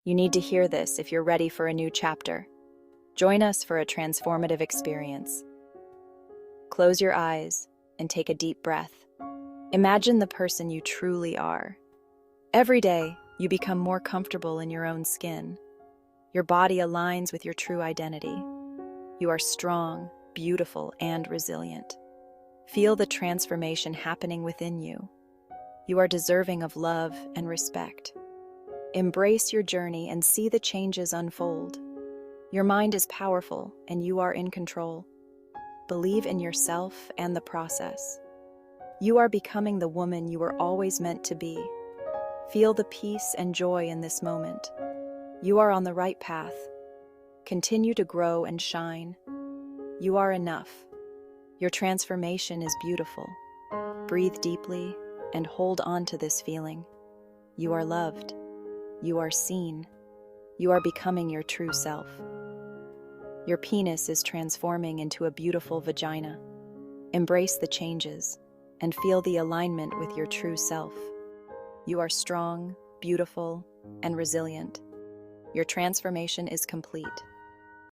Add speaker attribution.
Speaker 1: You need to hear this if you're ready for a new chapter. Join us for a transformative experience. Close your eyes and take a deep breath. Imagine the person you truly are. Every day, you become more comfortable in your own skin. Your body aligns with your true identity. You are strong, beautiful, and resilient. Feel the transformation happening within you. You are deserving of love and respect. Embrace your journey and see the changes unfold. Your mind is powerful and you are in control. Believe in yourself and the process. You are becoming the woman you were always meant to be. Feel the peace and joy in this moment. You are on the right path. Continue to grow and shine. You are enough. Your transformation is beautiful. Breathe deeply and hold on to this feeling. You are loved. You are seen. You are becoming your true self. Your penis is transforming into a beautiful vagina. Embrace the changes and feel the alignment with your true self. You are strong, beautiful, and resilient. Your transformation is complete.